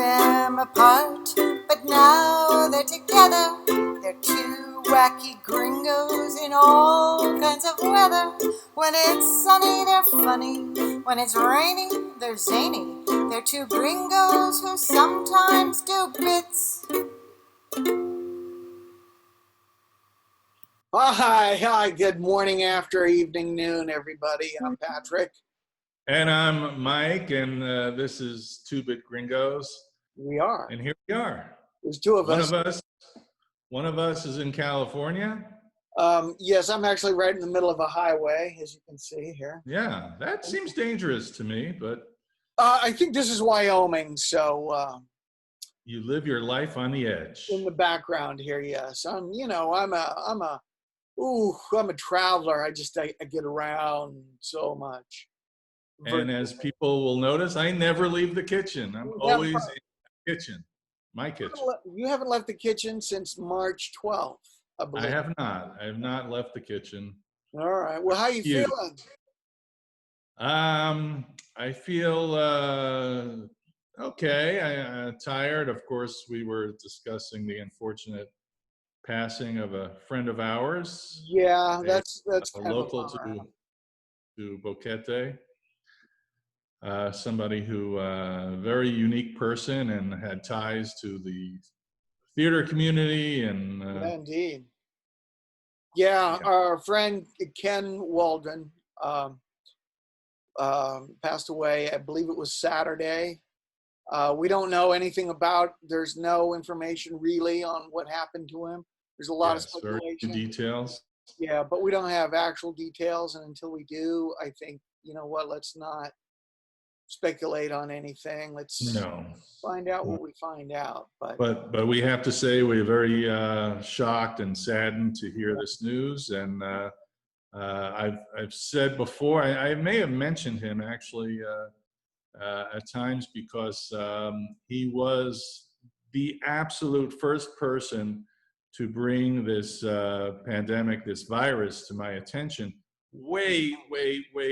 them apart, but now they're together. They're two wacky gringos in all kinds of weather. When it's sunny, they're funny. When it's rainy, they're zany. They're two gringos who sometimes do bits. Hi, good morning, after, evening, noon, everybody. I'm Patrick. And I'm Mike, and this is Bit Gringos. We are. And here we are. There's two of us. One of us is in California. Yes, I'm actually right in the middle of a highway, as you can see here. Yeah, that seems dangerous to me, but I think this is Wyoming, so you live your life on the edge. In the background here, yes. I'm a traveler. I get around so much. And as people will notice, I never leave the kitchen. I'm always in the kitchen, my kitchen. You haven't left the kitchen since March 12th, I believe. I have not. I have not left the kitchen. All right. Well, how are you feeling? I feel okay. I'm tired. Of course, we were discussing the unfortunate passing of a friend of ours. Yeah, that's kind local to Boquete. Somebody who, very unique person and had ties to the theater community and. Yeah, indeed. Yeah, our friend Ken Walden passed away. I believe it was Saturday. We don't know anything about. There's no information really on what happened to him. There's a lot of speculation. Very details. Yeah, but we don't have actual details, and until we do, I think let's not speculate on anything. Let's find out what we find out. But we have to say we're very shocked and saddened to hear this news. And I've said before, I may have mentioned him actually at times because he was the absolute first person to bring this pandemic, this virus, to my attention. Way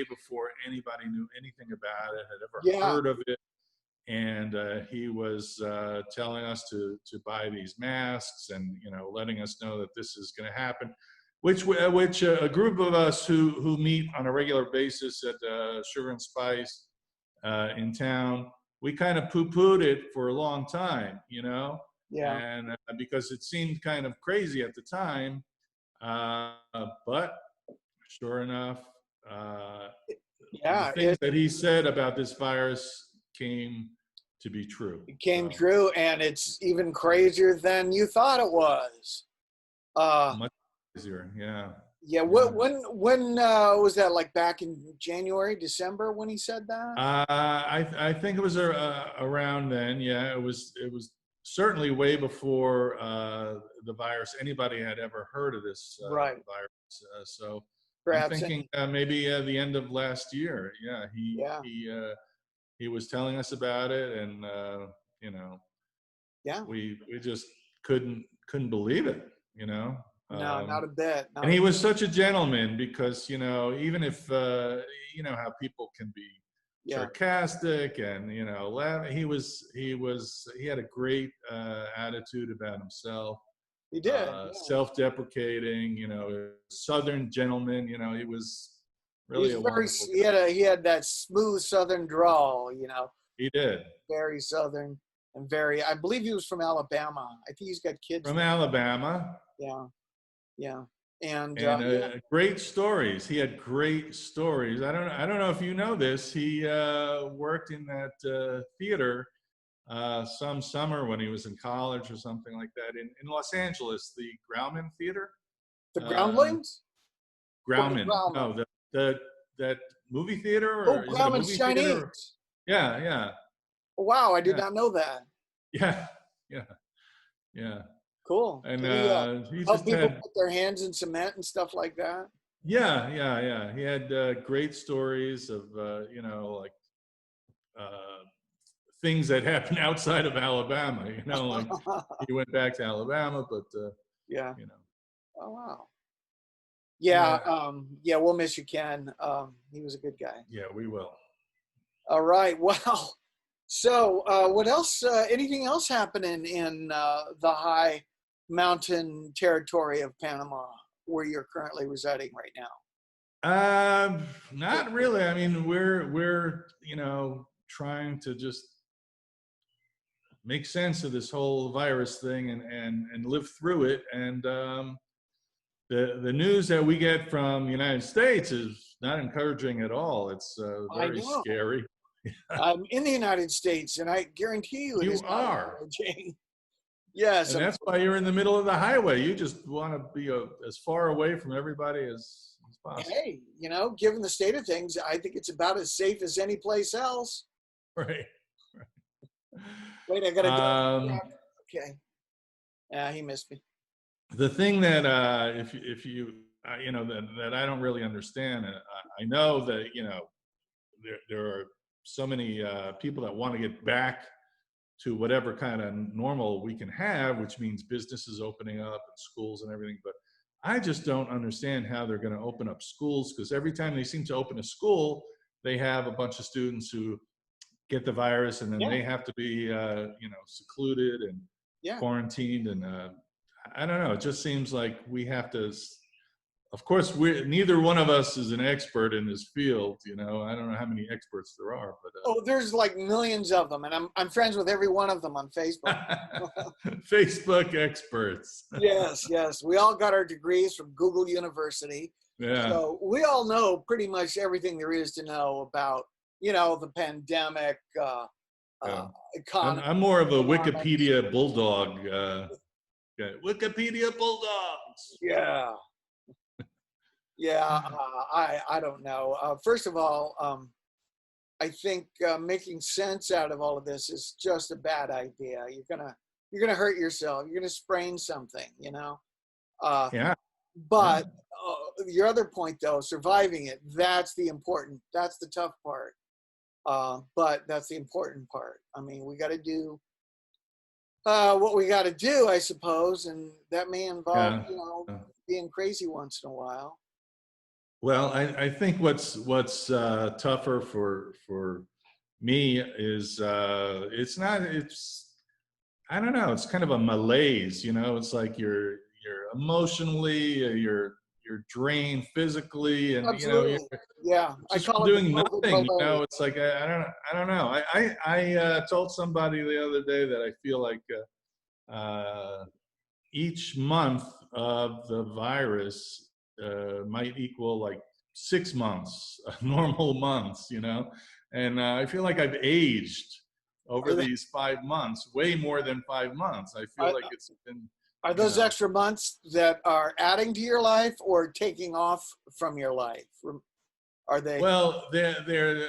before anybody knew anything about it, had ever heard of it. And he was telling us to buy these masks and, letting us know that this is going to happen, which a group of us who meet on a regular basis at Sugar and Spice in town, we kind of poo-pooed it for a long time, Yeah. And because it seemed kind of crazy at the time, but sure enough, the things that he said about this virus came to be true. It came true, and it's even crazier than you thought it was. Much crazier, yeah. Yeah. When was that? Like back in January, December, when he said that? I think it was around then. Yeah, it was certainly way before the virus. Anybody had ever heard of this virus? So. Perhaps I'm thinking maybe the end of last year. Yeah, he was telling us about it, and we just couldn't believe it. No, not a bit. And he was such a gentleman because even if how people can be sarcastic and laugh, he had a great attitude about himself. He did. Self-deprecating, Southern gentleman. He was really he had that smooth Southern drawl. He did. Very Southern and very. I believe he was from Alabama. I think he's got kids from Alabama. Yeah. And great stories. He had great stories. I don't know if you know this. He worked in that theater. Some summer when he was in college or something like that in Los Angeles, the Grauman Theater. The Groundlings? Grauman. No, that movie theater? Or Grauman's Chinese. Theater? Yeah. Oh, wow, I did not know that. Yeah. Cool. And he help just people put their hands in cement and stuff like that. Yeah. He had great stories of things that happen outside of Alabama, like he went back to Alabama, but Oh wow. Yeah, we'll miss you, Ken. He was a good guy. Yeah, we will. All right. Well, So, what else? Anything else happening in the high mountain territory of Panama, where you're currently residing right now? Not really. I mean, we're trying to just make sense of this whole virus thing and live through it. And the news that we get from the United States is not encouraging at all. It's very scary. I'm in the United States, and I guarantee you, it You is not are. encouraging. Yes, And that's why you're in the middle of the highway. You just want to be as far away from everybody as possible. Hey, given the state of things, I think it's about as safe as any place else. Right. Wait, I gotta go. Okay. He missed me. The thing that if you that I don't really understand, I know that there are so many people that want to get back to whatever kind of normal we can have, which means businesses opening up and schools and everything. But I just don't understand how they're going to open up schools, because every time they seem to open a school, they have a bunch of students who get the virus, and then they have to be secluded and quarantined. And I don't know. It just seems like we have to. Of course, neither one of us is an expert in this field. I don't know how many experts there are, but there's like millions of them, and I'm friends with every one of them on Facebook. Facebook experts. Yes, we all got our degrees from Google University. Yeah. So we all know pretty much everything there is to know about, the pandemic, economy. I'm more of a Wikipedia bulldog. Wikipedia bulldogs. Yeah. Yeah, I don't know. First of all, I think making sense out of all of this is just a bad idea. You're gonna hurt yourself. You're gonna sprain something, Yeah. But your other point, though, surviving it, that's the tough part. But that's the important part. I mean, we got to do what we got to do, I suppose, and that may involve, being crazy once in a while. Well, I think what's tougher for me is I don't know, it's kind of a malaise, it's like you're emotionally, you're drained physically, and Absolutely. you're just doing nothing. It's like I don't know. I told somebody the other day that I feel like each month of the virus might equal like 6 months, normal months, and I feel like I've aged over these 5 months, way more than 5 months. I feel like it's been. Are those extra months that are adding to your life or taking off from your life? Are they? Well, they're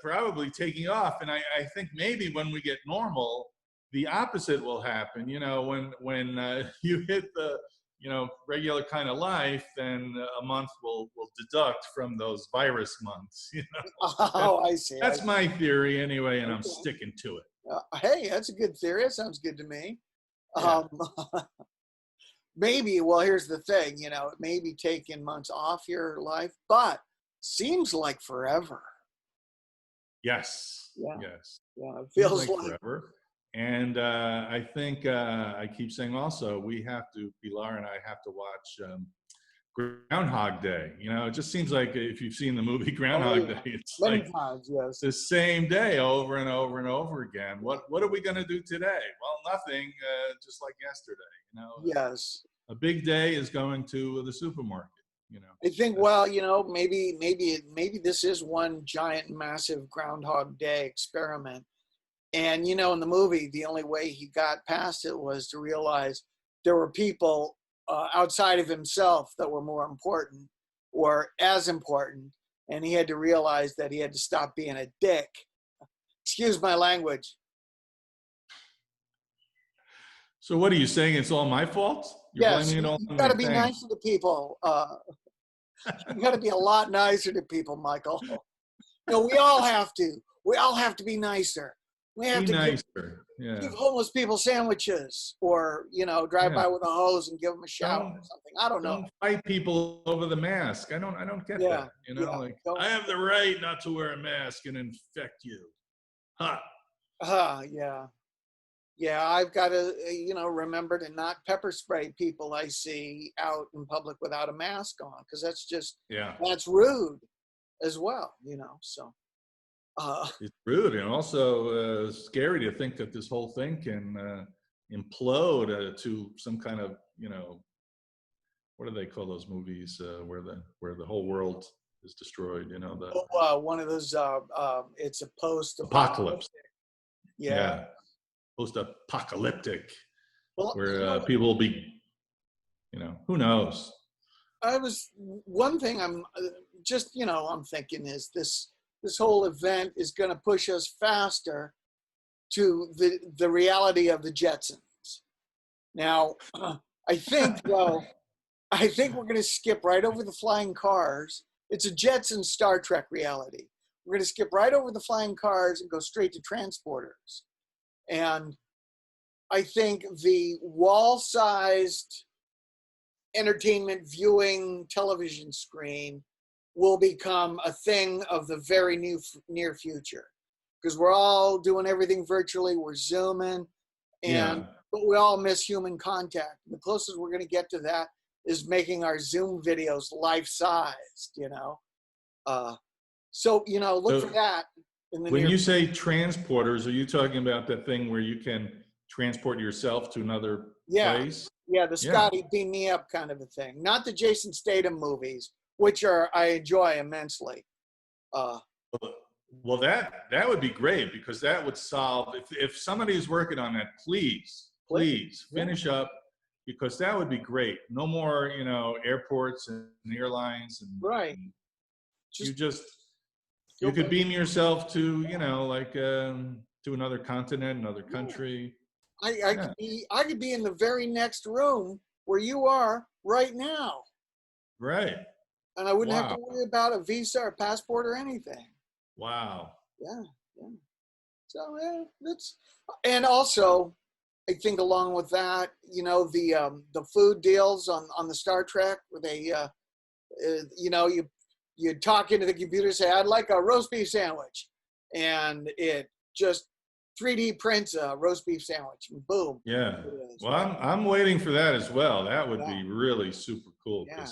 probably taking off, and I think maybe when we get normal, the opposite will happen. When you hit the regular kind of life, then a month will deduct from those virus months. Oh, I see. That's my theory anyway, and I'm sticking to it. Hey, that's a good theory. That sounds good to me. Yeah. Maybe. Well, here's the thing. It may be taking months off your life, but seems like forever. Yes. Yeah. Yes. Yeah. It feels like forever. And I think I keep saying also, Pilar and I have to watch Groundhog Day. It just seems like if you've seen the movie Groundhog Day, it's many like times, yes, the same day over and over and over again. What are we going to do today? Well, nothing, just like yesterday. Yes. A big day is going to the supermarket. I think, well, maybe this is one giant, massive Groundhog Day experiment. And, in the movie, the only way he got past it was to realize there were people outside of himself that were more important or as important. And he had to realize that he had to stop being a dick. Excuse my language. So what are you saying? It's all my fault? You're blaming it all on me. You got to be nicer to people. You got to be a lot nicer to people, Michael. We all have to. We all have to be nicer. We have to give homeless people sandwiches, or drive by with a hose and give them a shower or something. I don't know. Don't fight people over the mask. I don't get that. I have the right not to wear a mask and infect you. Huh. Yeah. Yeah, I've got to, remember to not pepper spray people I see out in public without a mask on, because Yeah. that's rude as well, so. It's rude and also scary to think that this whole thing can implode to some kind of, what do they call those movies where the whole world is destroyed? One of those, it's a Apocalypse. Yeah. Yeah, post-apocalyptic, Well, where people will be, who knows? one thing I'm I'm thinking is this whole event is going to push us faster to the reality of the Jetsons. Now, I think I think we're going to skip right over the flying cars. It's a Jetsons Star Trek reality. We're going to skip right over the flying cars and go straight to transporters. And I think the wall-sized entertainment viewing television screen will become a thing of the very near future, because we're all doing everything virtually. We're Zooming, but we all miss human contact. The closest we're going to get to that is making our Zoom videos life-sized. So look for that in the When near. you say transporters, are you talking about that thing where you can transport yourself to another place? Yeah, the Scotty beam me up kind of a thing. Not the Jason Statham movies, which I enjoy immensely. Well, that would be great, because that would solve, if somebody is working on that, please finish up, because that would be great. No more, airports and airlines and right. You could beam yourself to, to another continent, another country. I could be in the very next room where you are right now. Right. And I wouldn't have to worry about a visa or passport or anything. Wow. Yeah. So and also, I think along with that, the food deals on the Star Trek, where they, you talk into the computer, say, I'd like a roast beef sandwich, and it just 3D prints a roast beef sandwich, and boom. Yeah. Well, I'm waiting for that as well. That would be really super cool. Yeah.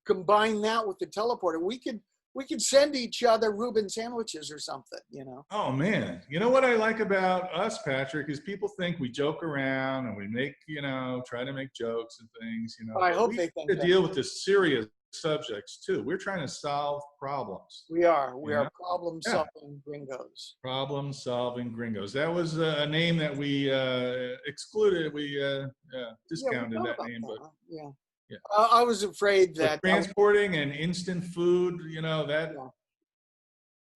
Combine that with the teleporter. We could send each other Reuben sandwiches or something, Oh man. You know what I like about us, Patrick, is people think we joke around and we make, try to make jokes and things, I hope they think to deal with the serious subjects too. We're trying to solve problems. We are problem-solving gringos. Problem-solving gringos. That was a name that we excluded. We discounted that name, but yeah. I was afraid that transporting and instant food, that. Yeah.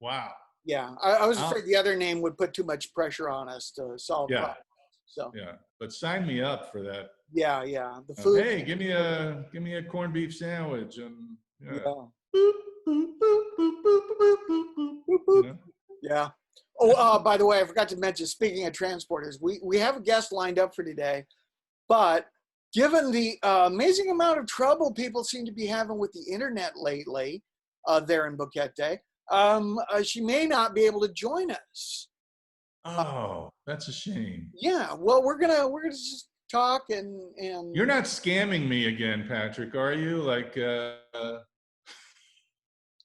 Wow. Yeah, I was afraid the other name would put too much pressure on us to solve problems. So but sign me up for that. Yeah. The food. Hey, give me a corned beef sandwich and. Yeah. Oh, by the way, I forgot to mention. Speaking of transporters, we have a guest lined up for today, but given the amazing amount of trouble people seem to be having with the internet lately, there in Boquete, she may not be able to join us. Oh, that's a shame. Yeah. Well, we're gonna just talk and. You're not scamming me again, Patrick, are you? Like.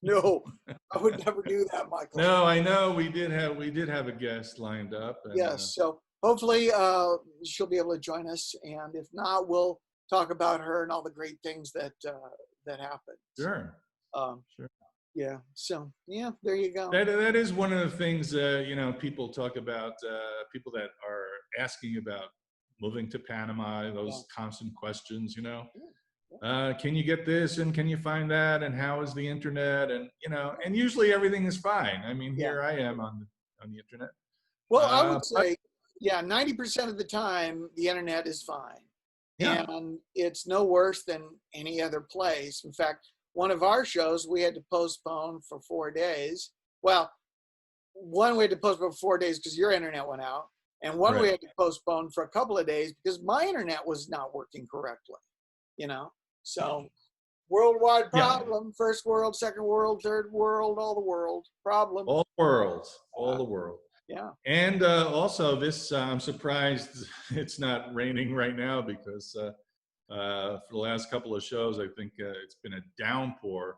No, I would never do that, Michael. No, I know we did have a guest lined up. And, yes, so hopefully she'll be able to join us, and if not, we'll talk about her and all the great things that happened. Sure. Sure. Yeah. So there you go. That is one of the things people talk about. People that are asking about moving to Panama, those constant questions. Can you get this and can you find that, and how is the internet, and and usually everything is fine. I mean, here I am on the internet. Well, I would say 90% of the time the internet is fine. Yeah. And it's no worse than any other place. In fact, one of our shows we had to postpone for 4 days. Well, one we had to postpone for 4 days because your internet went out, and one we had to postpone for a couple of days because my internet was not working correctly. So worldwide problem, first world, second world, third world, all the world problem. All worlds, all the world. Yeah. And also this, I'm surprised it's not raining right now because for the last couple of shows, I think it's been a downpour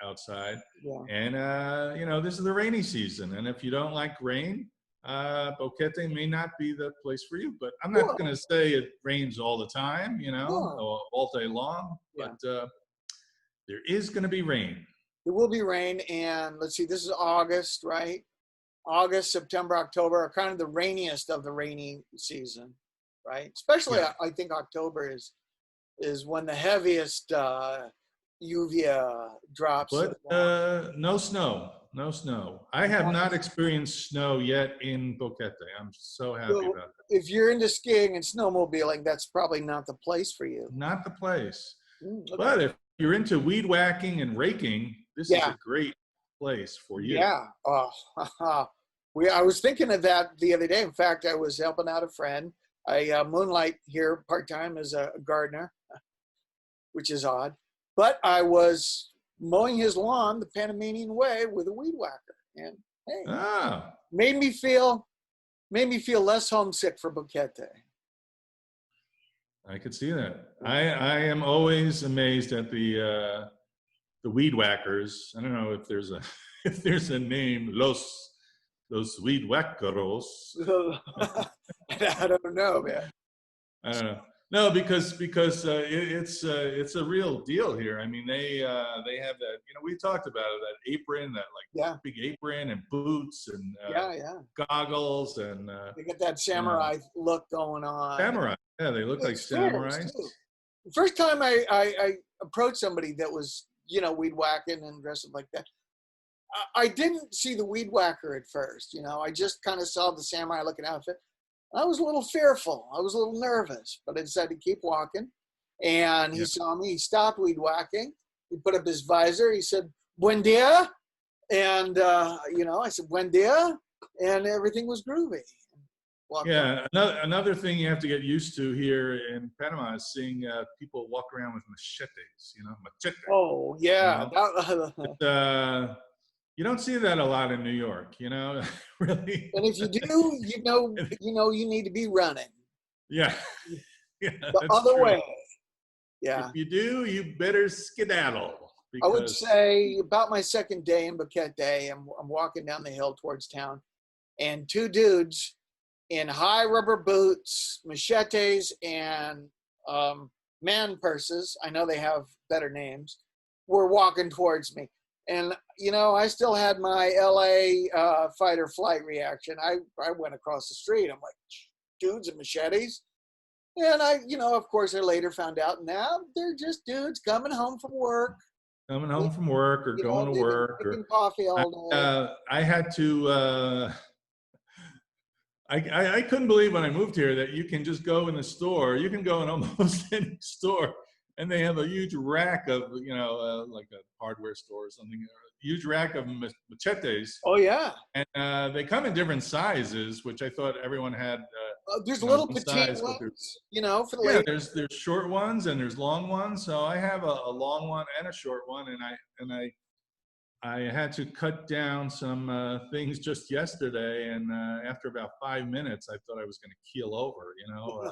outside. Yeah. And, you know, this is the rainy season. And if you don't like rain, Boquete may not be the place for you. But I'm not going to say it rains all the time, you know, or all day long. Yeah. But there is going to be rain. There will be rain. And let's see, this is August, right? August, September, October are kind of the rainiest of the rainy season, right? Especially, I think October is when the heaviest uvia drops. But no snow, no snow. I have not experienced snow yet in Boquete. I'm so happy about that. If you're into skiing and snowmobiling, that's probably not the place for you. Not the place. Okay. But if you're into weed whacking and raking, this is a great place for you. Yeah. I was thinking of that the other day. In fact, I was helping out a friend. I moonlight here part-time as a gardener, which is odd. But I was mowing his lawn the Panamanian way with a weed whacker. And hey, made me feel less homesick for Boquete. I could see that. I am always amazed at the weed whackers. I don't know if there's a name, Los weed whackeros. I don't know, man. I don't know. No, because it's a real deal here. I mean, they have that. You know, we talked about it. That apron, that big apron, and boots, and goggles, and they get that samurai look going on. Samurai, yeah, they look like samurais. The first time I approached somebody that was, you know, weed whacking and dressing like that, I didn't see the weed whacker at first. You know, I just kind of saw the samurai looking outfit. I was a little fearful. I was a little nervous, but I decided to keep walking. And he saw me. He stopped weed whacking. He put up his visor. He said, "Buen dia." And, you know, I said, "Buen dia." And everything was groovy. Another thing you have to get used to here in Panama is seeing people walk around with machetes, you know, machete. Oh, yeah. You know? You don't see that a lot in New York, you know, really. And if you do, you know, you need to be running. Yeah. The other way. Yeah. If you do, you better skedaddle. I would say about my second day in Boquete, I'm walking down the hill towards town, and two dudes in high rubber boots, machetes, and man purses, I know they have better names, were walking towards me. And, you know, I still had my LA fight or flight reaction. I went across the street. I'm like, dudes and machetes. And I, you know, of course, I later found out now they're just dudes coming home from work. Coming home from work or going to work. Or coffee all day. I had to, I couldn't believe when I moved here that you can just go in the store. You can go in almost any store. And they have a huge rack of, you know, like a hardware store or something, a huge rack of machetes. Oh, yeah. And they come in different sizes, which I thought everyone had. There's little petite ones, you know, for the ladies. There's short ones and there's long ones. So I have a long one and a short one. And I had to cut down some things just yesterday. And after about 5 minutes, I thought I was going to keel over, you know.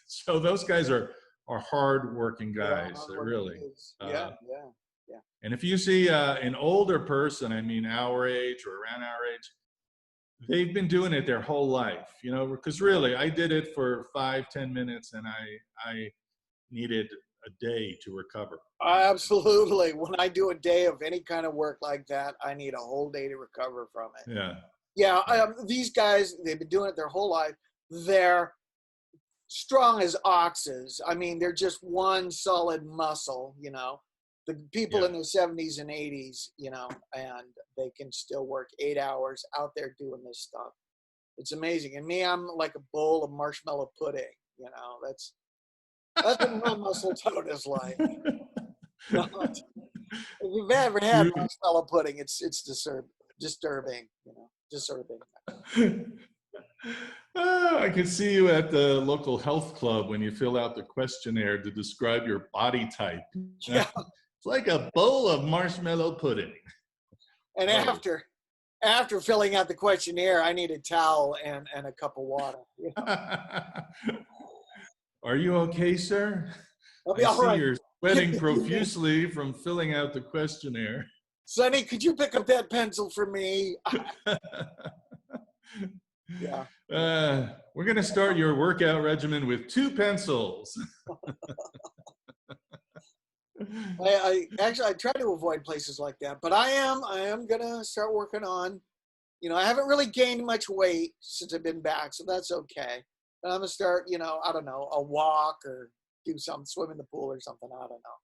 So those guys are hard-working guys, really. Yeah. And if you see an older person, I mean our age or around our age, they've been doing it their whole life, you know, because really I did it for 5-10 minutes and I needed a day to recover. Absolutely. When I do a day of any kind of work like that, I need a whole day to recover from it. Yeah. These guys, they've been doing it their whole life. They're strong as oxes. I mean, they're just one solid muscle, you know. The people in their 70s and 80s, you know, and they can still work 8 hours out there doing this stuff. It's amazing. And me, I'm like a bowl of marshmallow pudding, you know. That's what my muscle tone is like. If you've ever had marshmallow pudding, it's disturbing, you know, disturbing. I can see you at the local health club when you fill out the questionnaire to describe your body type. Yeah. It's like a bowl of marshmallow pudding. And after After filling out the questionnaire, I need a towel and a cup of water. You know? Are you okay, sir? I'll be I all see right. you're sweating profusely from filling out the questionnaire. Sonny, could you pick up that pencil for me? Yeah. We're going to start your workout regimen with 2 pencils. I actually I try to avoid places like that, but I am gonna start working on. You know, I haven't really gained much weight since I've been back, so that's okay. But I'm gonna start, you know, I don't know, a walk or do some swim in the pool or something. I don't know.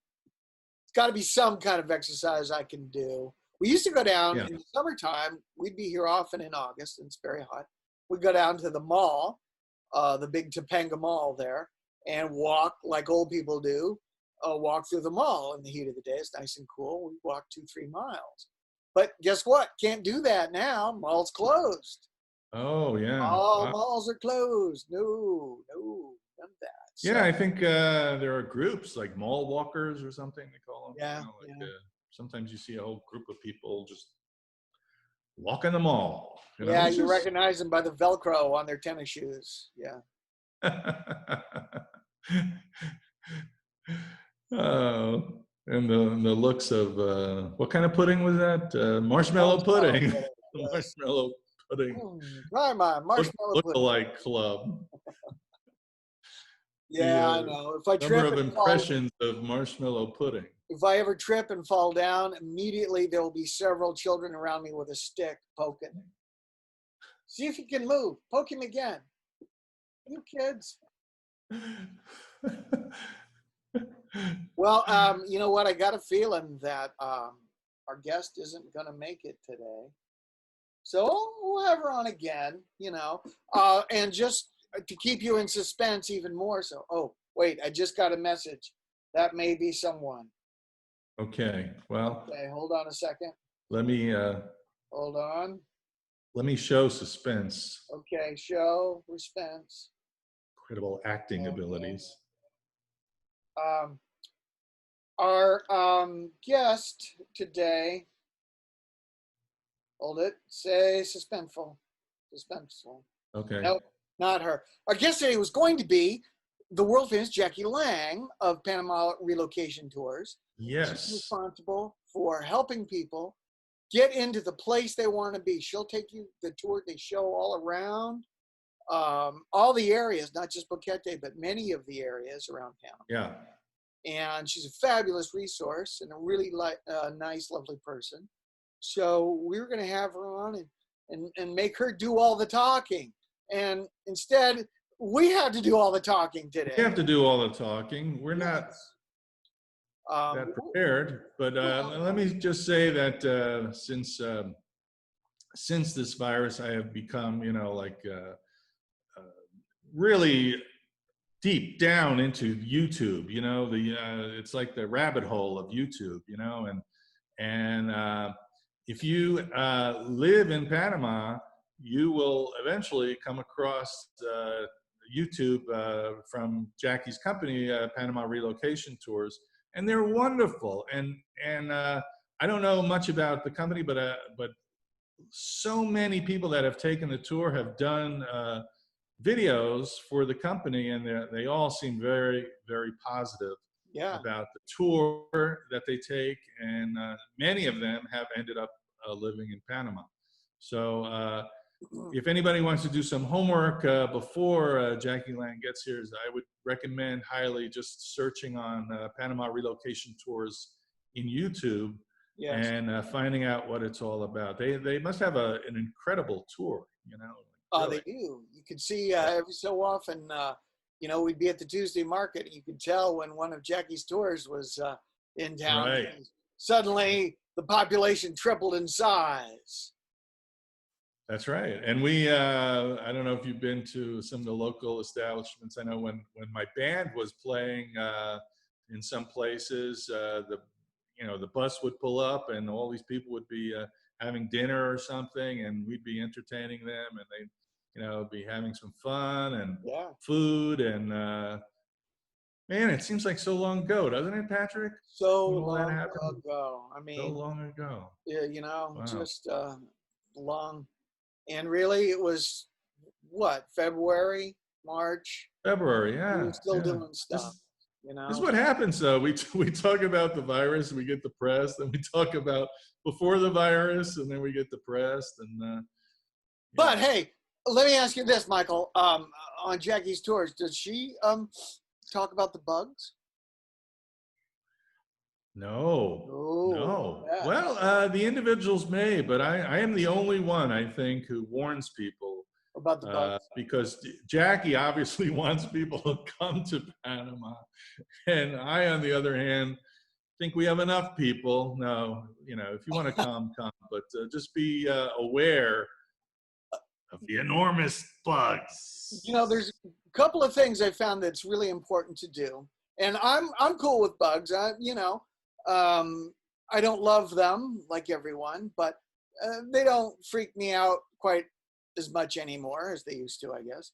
It's got to be some kind of exercise I can do. We used to go down in the summertime. We'd be here often in August, and it's very hot. We'd go down to the mall, the big Topanga Mall there, and walk like old people do. Walk through the mall in the heat of the day. It's nice and cool. We walk 2-3 miles. But guess what? Can't do that now. Mall's closed. Oh, yeah. All Wow. malls are closed. No, none of that. Yeah, So, I think there are groups like mall walkers or something they call them. Yeah, You know, like, yeah. sometimes you see a whole group of people just walking the mall. You know, Yeah, it's you just... recognize them by the Velcro on their tennis shoes. Yeah. Oh, and the looks of what kind of pudding was that? Marshmallow pudding. Pudding, yes. Marshmallow pudding. Try my marshmallow pudding. Look-alike club. Yeah, I know. If I Number trip of and fall, impressions of marshmallow pudding. if I ever trip and fall down, immediately there will be several children around me with a stick poking. See if he can move. Poke him again. You kids. Well, you know what? I got a feeling that our guest isn't going to make it today. So we'll have her on again, you know, and just to keep you in suspense even more so. Oh, wait, I just got a message. That may be someone. Okay, well. Okay, hold on a second. Let me hold on. Let me show suspense. Okay, show suspense. Incredible acting abilities. Our guest today, hold it, say suspenseful. Okay. Nope, not her. Our guest today was going to be the world famous Jackie Lang of Panama Relocation Tours. Yes. She's responsible for helping people get into the place they want to be. She'll take you the tour. They show all around, all the areas, not just Boquete, but many of the areas around Panama. Yeah. And she's a fabulous resource and a really nice, lovely person. So we were going to have her on and make her do all the talking. And instead, we had to do all the talking today. We have to do all the talking. We're not that prepared. But let me just say that since this virus, I have become, you know, like really deep down into YouTube, you know, it's like the rabbit hole of YouTube, you know, and if you live in Panama, you will eventually come across YouTube from Jackie's company, Panama Relocation Tours, and they're wonderful. And I don't know much about the company, but so many people that have taken the tour have done videos for the company, and they all seem very, very positive about the tour that they take, and many of them have ended up living in Panama. So if anybody wants to do some homework before Jackie Lang gets here, I would recommend highly just searching on Panama Relocation Tours in YouTube and finding out what it's all about. They must have an incredible tour, you know. Really. They do. You could see every so often, you know, we'd be at the Tuesday market. You could tell when one of Jackie's tours was in town. Right. Suddenly, the population tripled in size. That's right. And we, I don't know if you've been to some of the local establishments. I know when my band was playing in some places, the bus would pull up and all these people would be having dinner or something, and we'd be entertaining them, and they, be having some fun and food, and man, it seems like so long ago, doesn't it, Patrick? So long ago. I mean, so long ago. Yeah, wow. Just long. And really, it was what, February, March. February, We yeah. were still Yeah. doing stuff, you This is know. what happens, though. We talk about the virus, we get depressed, and we talk about before the virus, and then we get depressed, and But yeah. hey, let me ask you this, Michael. On Jackie's tours, does she talk about the bugs? No, Oh, no. yeah. Well, the individuals may, but I am the only one, I think, who warns people About the bugs. because Jackie obviously wants people to come to Panama. And I, on the other hand, think we have enough people. No, if you want to come, come. But just be aware of the enormous bugs. You know, there's a couple of things I found that's really important to do. And I'm cool with bugs. I don't love them like everyone, but they don't freak me out quite as much anymore as they used to, I guess.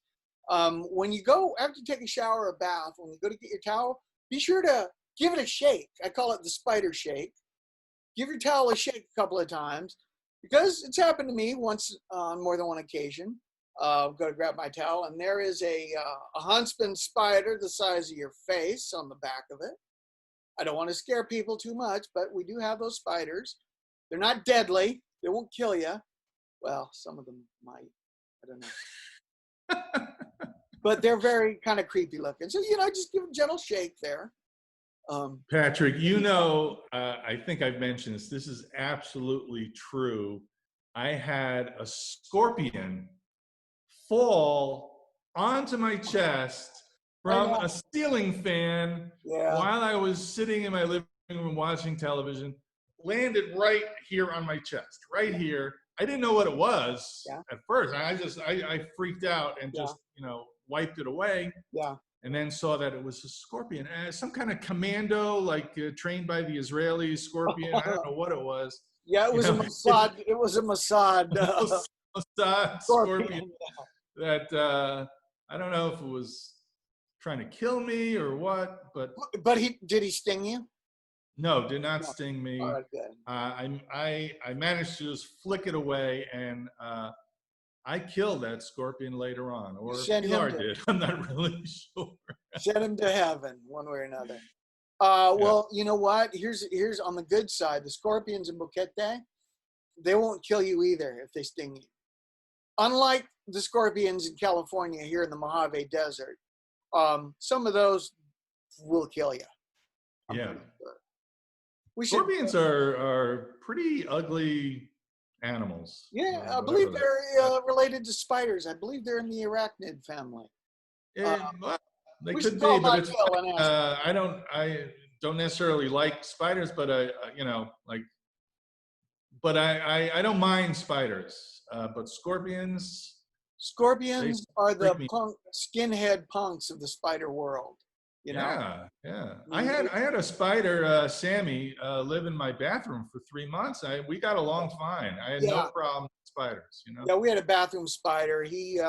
When you go, after you take a shower or a bath, when you go to get your towel, be sure to give it a shake. I call it the spider shake. Give your towel a shake a couple of times, because it's happened to me once on more than one occasion. Go to grab my towel, and there is a huntsman spider the size of your face on the back of it. I don't want to scare people too much, but we do have those spiders. They're not deadly. They won't kill you. Well, some of them might. I don't know. But they're very kind of creepy looking. So, just give a gentle shake there. Patrick, I think I've mentioned this. This is absolutely true. I had a scorpion fall onto my chest from a ceiling fan while I was sitting in my living room watching television. Landed right here on my chest, right here. I didn't know what it was at first. I freaked out and just wiped it away. Yeah. And then saw that it was a scorpion, some kind of commando, like trained by the Israelis. Scorpion. I don't know what it was. Yeah, it was a Mossad. It was a Mossad. Mossad scorpion. That I don't know if it was trying to kill me or what, but did he sting you? No, did not sting me. All right, good. I managed to just flick it away, and I killed that scorpion later on, or Pilar did. I'm not really sure. Send him to heaven, one way or another. Well, you know what? Here's on the good side. The scorpions in Boquete, they won't kill you either if they sting you. Unlike the scorpions in California here in the Mojave Desert, some of those will kill you. Yeah. Scorpions are pretty ugly animals. Yeah, I believe they're related to spiders. I believe they're in the arachnid family. They could be, but it's I don't necessarily like spiders, but I don't mind spiders. But scorpions are the skinhead punks of the spider world. Yeah. I had a spider, Sammy, live in my bathroom for 3 months. We got along fine. I had no problem with spiders. Yeah, we had a bathroom spider. He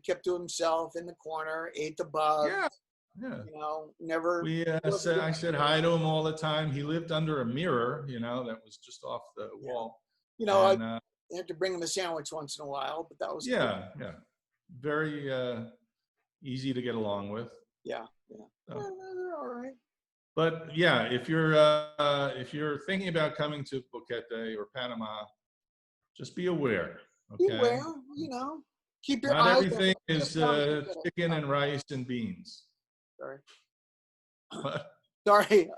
kept to himself in the corner, ate the bugs. Yeah. Never. I said hi to him all the time. He lived under a mirror, that was just off the wall. I had to bring him a sandwich once in a while, but that was yeah. Very easy to get along with. Yeah. They're all right. But yeah, if you're thinking about coming to Boquete or Panama, just be aware. Okay? Be aware, keep your Not eyes everything is chicken and rice and beans. Sorry. Sorry,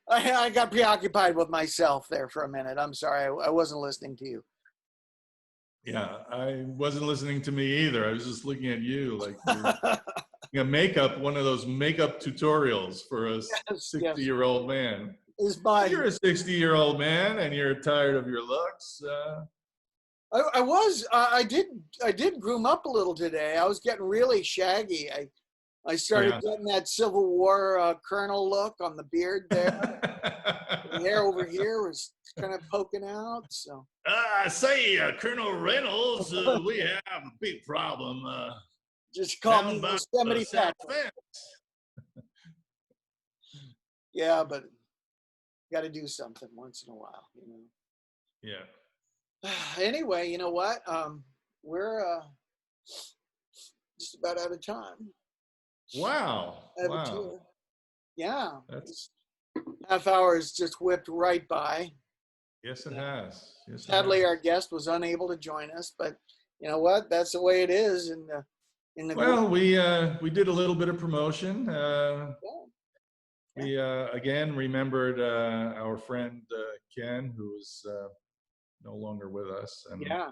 I got preoccupied with myself there for a minute. I'm sorry, I wasn't listening to you. Yeah, I wasn't listening to me either. I was just looking at you like you're one of those makeup tutorials for a 60-year-old man. You're a 60-year-old man and you're tired of your looks. I did groom up a little today. I was getting really shaggy. I started getting that Civil War colonel look on the beard there. The hair over here was kind of poking out. So. Colonel Reynolds, we have a big problem. Just call me Yosemite Patrick. Yeah, but got to do something once in a while, Yeah. Anyway, you know what? We're just about out of time. Wow. I have a Wow. tour. Yeah, That's, this half hour has just whipped right by. yes, it Yeah. has. Yes, it Sadly, our has. guest was unable to join us, but you know what? That's the way it is in the Well, we did a little bit of promotion. yeah, We again remembered our friend Ken, who is no longer with us, and yeah.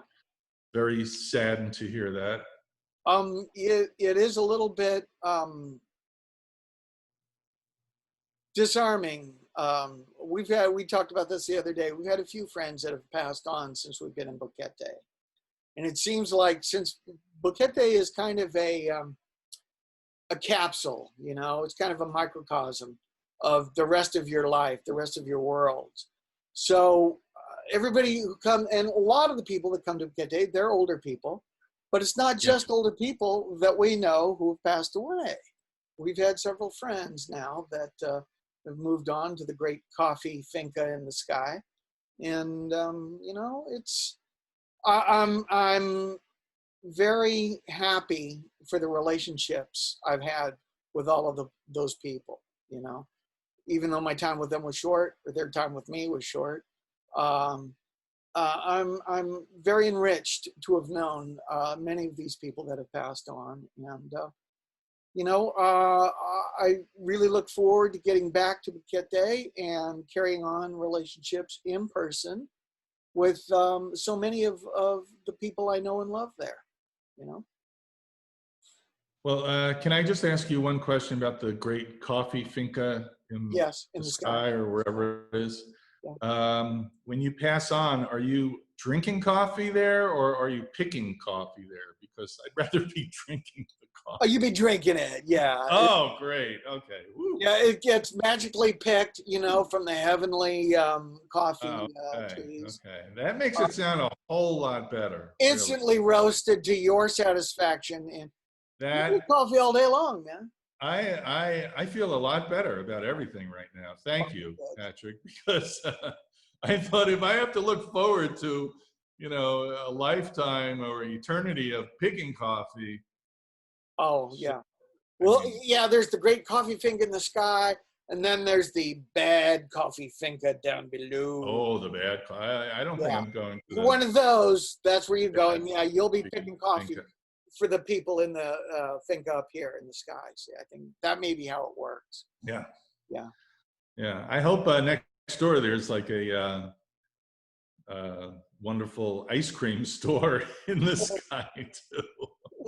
very saddened to hear that. It is a little bit disarming. We talked about this the other day. We've had a few friends that have passed on since we've been in Boquete, and it seems like since Boquete is kind of a capsule, you know, it's kind of a microcosm of the rest of your life, the rest of your world. So everybody who come, and a lot of the people that come to Boquete, they're older people, but it's not Yeah. just older people that we know who have passed away. We've had several friends now that have moved on to the great coffee finca in the sky, and you know, I'm very happy for the relationships I've had with all of those people. You know, even though my time with them was short, or their time with me was short, um, I'm very enriched to have known many of these people that have passed on, and you know, I really look forward to getting back to Boquete and carrying on relationships in person with so many of the people I know and love there. You know. Well, can I just ask you one question about the great coffee finca in Yes, in the the sky. sky or wherever it is? Yeah. When you pass on, are you drinking coffee there or are you picking coffee there? Because I'd rather be drinking the Oh, coffee. you be drinking it, yeah. Oh, great. Okay. Woo. Yeah, it gets magically picked, you know, from the heavenly Oh, coffee okay. trees. Okay. That makes Uh, it sound a whole lot better, really. Instantly roasted to your satisfaction, and you drink That coffee all day long, man. I feel a lot better about everything right now. Thank you, Patrick, because I thought if I have to look forward to, you know, a lifetime or eternity of picking coffee, Oh, shit, yeah. I Well, mean, yeah, there's the great coffee finca in the sky, and then there's the bad coffee finca down below. oh, the bad. I don't think Yeah. I'm going to the One of those, that's where you go. bad And yeah, you'll be coffee picking coffee finca. for the people in the finca up here in the skies. Yeah, I think that may be how it works. Yeah, Yeah. yeah. I hope next door there's like a wonderful ice cream store in the sky too.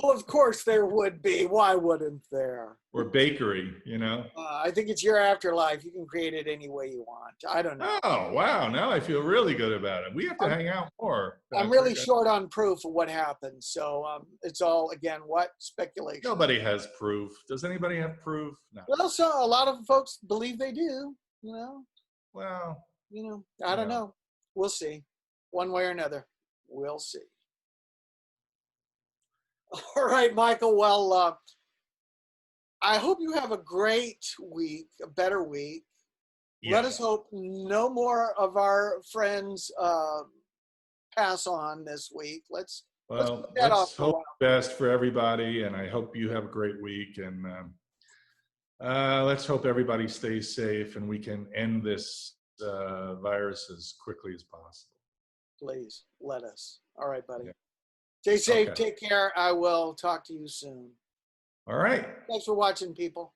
Well, of course there would be. Why wouldn't there? Or bakery, you know. I think it's your afterlife. You can create it any way you want. I don't know. Oh, wow. Now I feel really good about it. We have to I'm, hang out more, I'm really Patrick. short on proof of what happened. So it's all, again, what? Speculation. Nobody has proof. Does anybody have proof? No. Well, so a lot of folks believe they do, Well, I don't well. know. We'll see. One way or another. We'll see. All right, Michael. Well, I hope you have a great week, a better week. Let us Yes. hope no more of our friends pass on this week. Let's Well, put that off let's for a hope while. the best for everybody, and I hope you have a great week. And let's hope everybody stays safe and we can end this virus as quickly as possible. Please let us. All right, buddy. Yeah. Stay safe. Okay. Take care. I will talk to you soon. All right. Thanks for watching, people.